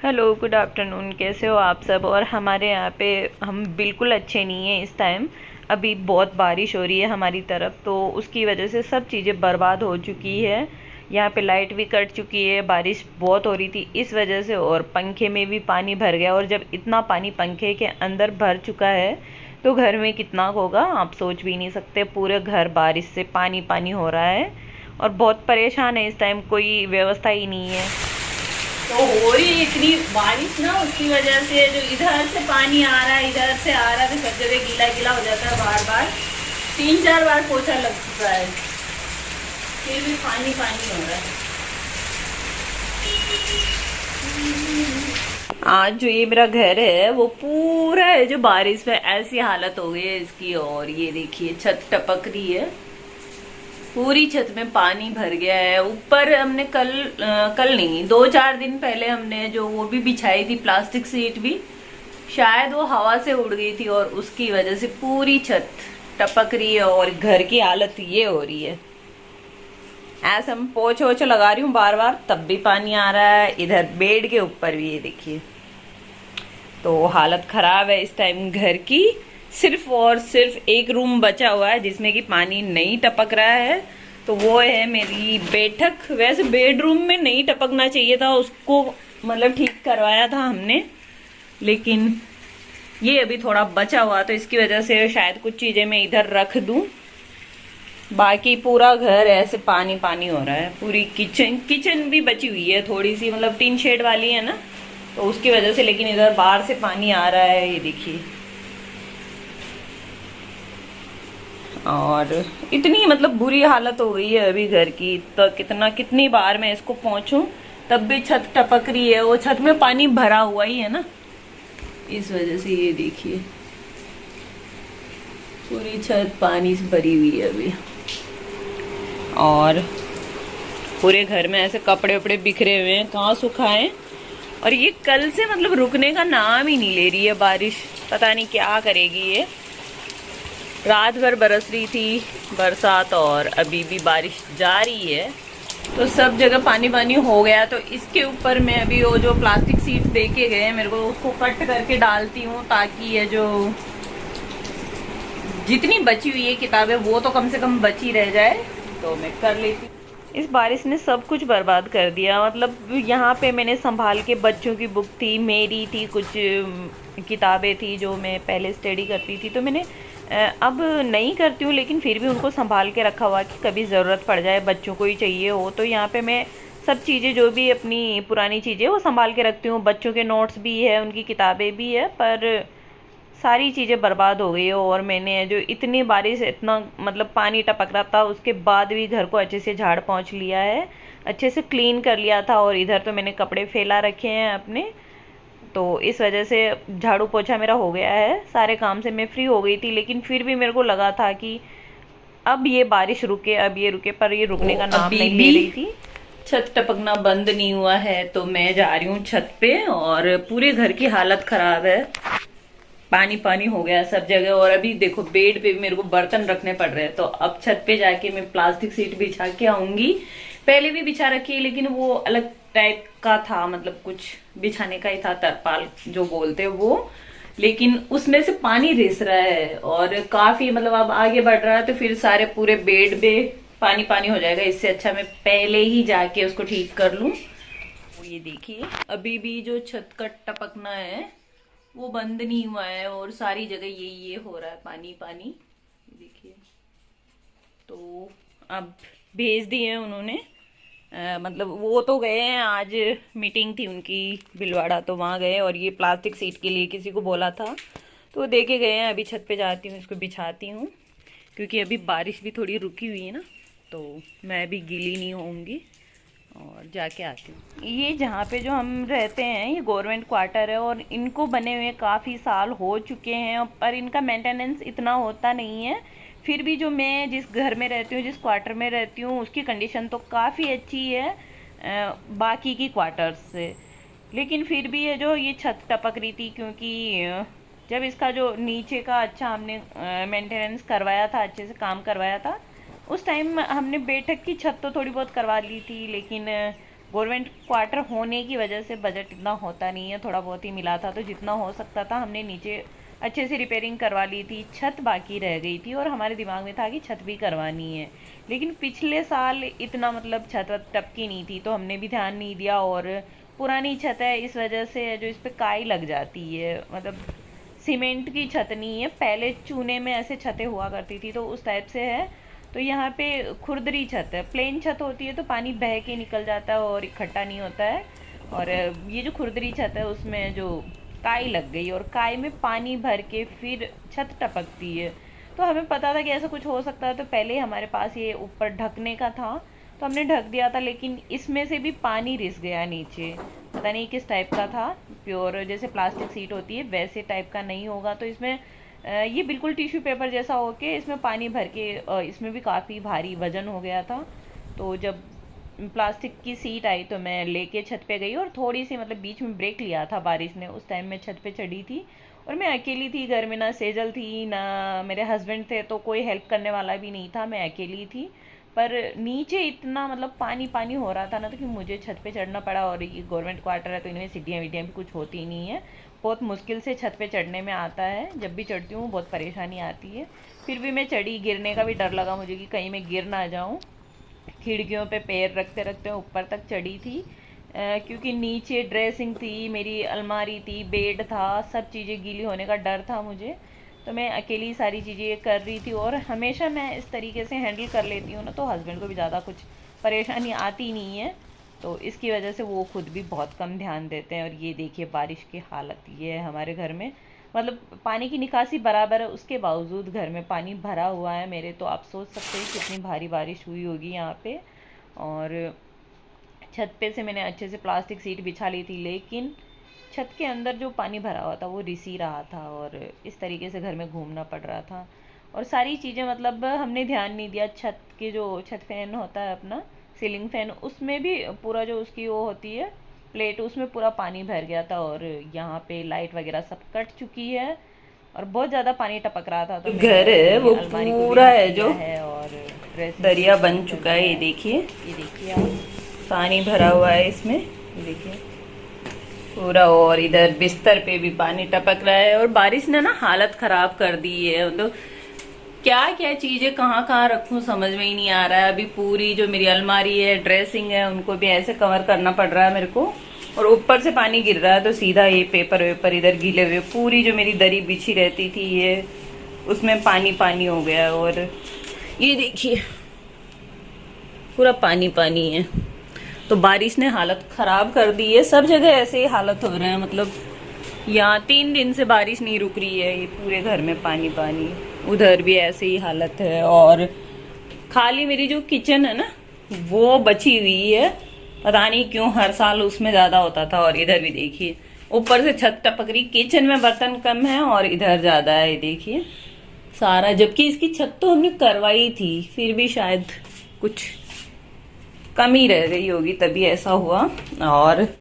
Hello, good afternoon. कैसे हो आप सब? और हमारे यहाँ पे हम बिल्कुल अच्छे नहीं हैं इस टाइम। अभी बहुत बारिश हो रही है हमारी तरफ, तो उसकी वजह से सब चीज़ें बर्बाद हो चुकी है। यहाँ पे लाइट भी कट चुकी है, बारिश बहुत हो रही थी इस वजह से, और पंखे में भी पानी भर गया। और जब इतना पानी पंखे के अंदर भर चुका है तो घर में कितना होगा आप सोच भी नहीं सकते। पूरे घर बारिश से पानी पानी हो रहा है और बहुत परेशान है इस टाइम, कोई व्यवस्था ही नहीं है। तो हो रही है इतनी बारिश ना, उसकी वजह से जो इधर से पानी आ रहा है इधर से आ रहा है, तो सब जगह गीला गीला हो जाता है। बार बार 3-4 बार पोछा लग चुका है, फिर भी पानी पानी हो रहा है। आज जो ये मेरा घर है वो पूरा है जो बारिश में ऐसी हालत हो गई है इसकी। और ये देखिए छत टपक रही है, पूरी छत में पानी भर गया है। ऊपर हमने कल नहीं, 2-4 दिन पहले हमने जो वो भी बिछाई थी प्लास्टिक सीट भी, शायद वो हवा से उड़ गई थी और उसकी वजह से पूरी छत टपक रही है और घर की हालत ये हो रही है। ऐसे हम पोछे ओछे लगा रही हूँ बार बार, तब भी पानी आ रहा है। इधर बेड के ऊपर भी ये देखिए, तो हालत खराब है इस टाइम घर की। सिर्फ और सिर्फ एक रूम बचा हुआ है जिसमें कि पानी नहीं टपक रहा है, तो वो है मेरी बैठक। वैसे बेडरूम में नहीं टपकना चाहिए था, उसको मतलब ठीक करवाया था हमने, लेकिन ये अभी थोड़ा बचा हुआ तो इसकी वजह से शायद कुछ चीजें मैं इधर रख दूं। बाकी पूरा घर ऐसे पानी पानी हो रहा है। पूरी किचन भी बची हुई है थोड़ी सी, मतलब टीन शेड वाली है ना, तो उसकी वजह से। लेकिन इधर बाहर से पानी आ रहा है, ये देखिए। और इतनी मतलब बुरी हालत हो गई है अभी घर की, तो कितनी बार मैं इसको पोंछूं तब भी छत टपक रही है। वो छत में पानी भरा हुआ ही है ना, इस वजह से ये देखिए पूरी छत पानी से भरी हुई है अभी। और पूरे घर में ऐसे कपड़े वपड़े बिखरे हुए हैं, कहाँ सुखाएं। और ये कल से मतलब रुकने का नाम ही नहीं ले रही है बारिश, पता नहीं क्या करेगी ये। रात भर बरस रही थी बरसात और अभी भी बारिश जारी है, तो सब जगह पानी पानी हो गया। तो इसके ऊपर मैं अभी वो जो प्लास्टिक सीट दे के गए मेरे को, उसको कट करके डालती हूँ, ताकि ये जो जितनी बची हुई है किताबें वो तो कम से कम बची रह जाए, तो मैं कर लेती हूँ। इस बारिश ने सब कुछ बर्बाद कर दिया। मतलब यहाँ पे मैंने संभाल के, बच्चों की बुक थी, मेरी थी, कुछ किताबें थी जो मैं पहले स्टडी करती थी, तो मैंने अब नहीं करती हूँ, लेकिन फिर भी उनको संभाल के रखा हुआ कि कभी ज़रूरत पड़ जाए, बच्चों को ही चाहिए हो। तो यहाँ पे मैं सब चीज़ें जो भी अपनी पुरानी चीज़ें वो संभाल के रखती हूँ। बच्चों के नोट्स भी है, उनकी किताबें भी है, पर सारी चीज़ें बर्बाद हो गई है। और मैंने जो इतनी बारिश, इतना मतलब पानी टपक रहा था, उसके बाद भी घर को अच्छे से झाड़ पोंछ लिया है, अच्छे से क्लीन कर लिया था। और इधर तो मैंने कपड़े फैला रखे हैं अपने, तो इस वजह से झाड़ू पोछा मेरा हो गया है। सारे काम से मैं फ्री हो गई थी, लेकिन फिर भी मेरे को लगा था कि अब ये बारिश रुके, अब ये रुके, पर ये रुकने का नाम नहीं ले रही थी। छत टपकना बंद नहीं हुआ है, तो मैं जा रही हूँ छत पे। और पूरे घर की हालत खराब है, पानी पानी हो गया सब जगह। और अभी देखो बेड पे भी मेरे को बर्तन रखने पड़ रहे हैं, तो अब छत पे जाके मैं प्लास्टिक सीट बिछा के आऊंगी। पहले भी बिछा रखी है, लेकिन वो अलग टाइप का था, मतलब कुछ बिछाने का ही था, तरपाल जो बोलते हैं वो, लेकिन उसमें से पानी रिस रहा है और काफी मतलब अब आगे बढ़ रहा है, तो फिर सारे पूरे बेड पे पानी पानी हो जाएगा। इससे अच्छा मैं पहले ही जाके उसको ठीक कर लूं। ये देखिए अभी भी जो छत का टपकना है वो बंद नहीं हुआ है, और सारी जगह ये हो रहा है पानी पानी, देखिए। तो अब भेज दिए हैं उन्होंने, मतलब वो तो गए हैं, आज मीटिंग थी उनकी भिलवाड़ा, तो वहाँ गए। और ये प्लास्टिक सीट के लिए किसी को बोला था, तो वो दे के गए हैं। अभी छत पे जाती हूँ, इसको बिछाती हूँ, क्योंकि अभी बारिश भी थोड़ी रुकी हुई है ना, तो मैं भी गीली नहीं होंगी। और जाके आती हूँ। ये जहाँ पे जो हम रहते हैं ये गवर्नमेंट क्वार्टर है, और इनको बने हुए काफ़ी साल हो चुके हैं, पर इनका मेंटेनेंस इतना होता नहीं है। फिर भी जो मैं जिस घर में रहती हूँ, जिस क्वार्टर में रहती हूँ, उसकी कंडीशन तो काफ़ी अच्छी है बाकी की क्वार्टर्स से। लेकिन फिर भी ये जो ये छत टपक रही थी, क्योंकि जब इसका जो नीचे का अच्छा हमने मेंटेनेंस करवाया था, अच्छे से काम करवाया था, उस टाइम हमने बैठक की छत तो थोड़ी बहुत करवा ली थी, लेकिन गवर्नमेंट क्वार्टर होने की वजह से बजट इतना होता नहीं है, थोड़ा बहुत ही मिला था, तो जितना हो सकता था हमने नीचे अच्छे से रिपेयरिंग करवा ली थी। छत बाकी रह गई थी और हमारे दिमाग में था कि छत भी करवानी है, लेकिन पिछले साल इतना मतलब छत वत टपकी नहीं थी, तो हमने भी ध्यान नहीं दिया। और पुरानी छत है, इस वजह से जो इस पर काई लग जाती है, मतलब सीमेंट की छत नहीं है, पहले चूने में ऐसे छतें हुआ करती थी, तो उस टाइप से है। तो यहाँ पे खुरदरी छत है, प्लेन छत होती है तो पानी बह के निकल जाता है और इकट्ठा नहीं होता है। और ये जो खुरदरी छत है उसमें जो काई लग गई, और काई में पानी भर के फिर छत टपकती है। तो हमें पता था कि ऐसा कुछ हो सकता है, तो पहले हमारे पास ये ऊपर ढकने का था तो हमने ढक दिया था, लेकिन इसमें से भी पानी रिस गया नीचे। पता नहीं किस टाइप का था, प्योर जैसे प्लास्टिक सीट होती है वैसे टाइप का नहीं होगा। तो इसमें ये बिल्कुल टिश्यू पेपर जैसा होके इसमें पानी भर के इसमें भी काफ़ी भारी वजन हो गया था। तो जब प्लास्टिक की सीट आई तो मैं लेके छत पे गई, और थोड़ी सी मतलब बीच में ब्रेक लिया था बारिश ने, उस टाइम मैं छत पे चढ़ी थी और मैं अकेली थी घर में, ना सेजल थी ना मेरे हस्बैंड थे, तो कोई हेल्प करने वाला भी नहीं था, मैं अकेली थी। पर नीचे इतना मतलब पानी पानी हो रहा था ना, तो कि मुझे छत पे चढ़ना पड़ा। और ये गवर्नमेंट क्वार्टर है तो इनमें सीढ़ियाँ वीडियाँ भी कुछ होती नहीं है, बहुत मुश्किल से छत पे चढ़ने में आता है। जब भी चढ़ती हूँ बहुत परेशानी आती है, फिर भी मैं चढ़ी। गिरने का भी डर लगा मुझे कि कहीं मैं गिर ना जाऊँ। खिड़कियों पे पैर रखते रखते ऊपर तक चढ़ी थी, क्योंकि नीचे ड्रेसिंग थी, मेरी अलमारी थी, बेड था, सब चीज़ें गीली होने का डर था मुझे। तो मैं अकेली सारी चीज़ें कर रही थी, और हमेशा मैं इस तरीके से हैंडल कर लेती हूँ ना, तो हस्बैंड को भी ज़्यादा कुछ परेशानी आती नहीं है, तो इसकी वजह से वो खुद भी बहुत कम ध्यान देते हैं। और ये देखिए बारिश की हालत ये है हमारे घर में, मतलब पानी की निकासी बराबर है, उसके बावजूद घर में पानी भरा हुआ है मेरे। तो आप सोच सकते हैं कितनी भारी बारिश हुई होगी यहाँ पे। और छत पे से मैंने अच्छे से प्लास्टिक सीट बिछा ली थी, लेकिन छत के अंदर जो पानी भरा हुआ था वो रिस ही रहा था, और इस तरीके से घर में घूमना पड़ रहा था। और सारी चीज़ें मतलब हमने ध्यान नहीं दिया। छत के जो छत फैन होता है अपना सीलिंग फैन, उसमें भी पूरा जो उसकी वो होती है प्लेट, उसमें पूरा पानी भर गया था, और यहाँ पे लाइट वगैरह सब कट चुकी है और बहुत ज़्यादा पानी टपक रहा था। तो घर है वो पूरा है जो और दरिया बन चुका है। ये देखिए आप पानी भरा हुआ है इसमें, ये देखिए पूरा। और इधर बिस्तर पे भी पानी टपक रहा है, और बारिश ने ना हालत खराब कर दी है। मतलब क्या क्या चीजें कहाँ कहाँ रखूं समझ में ही नहीं आ रहा है। अभी पूरी जो मेरी अलमारी है, ड्रेसिंग है, उनको भी ऐसे कवर करना पड़ रहा है मेरे को, और ऊपर से पानी गिर रहा है तो सीधा ये पेपर वेपर इधर गीले हुए। पूरी जो मेरी दरी बिछी रहती थी ये, उसमें पानी पानी हो गया। और ये देखिए पूरा पानी पानी है। तो बारिश ने हालत खराब कर दी है, सब जगह ऐसे ही हालत हो रहे हैं। मतलब यहाँ 3 दिन से बारिश नहीं रुक रही है, ये पूरे घर में पानी पानी। उधर भी ऐसे ही हालत है, और खाली मेरी जो किचन है ना वो बची हुई है, पता नहीं क्यों हर साल उसमें ज्यादा होता था। और इधर भी देखिए ऊपर से छत टपक रही, किचन में बर्तन कम है और इधर ज्यादा है। ये देखिए सारा, जबकि इसकी छत तो हमने करवाई थी, फिर भी शायद कुछ कमी रह गई होगी तभी ऐसा हुआ। और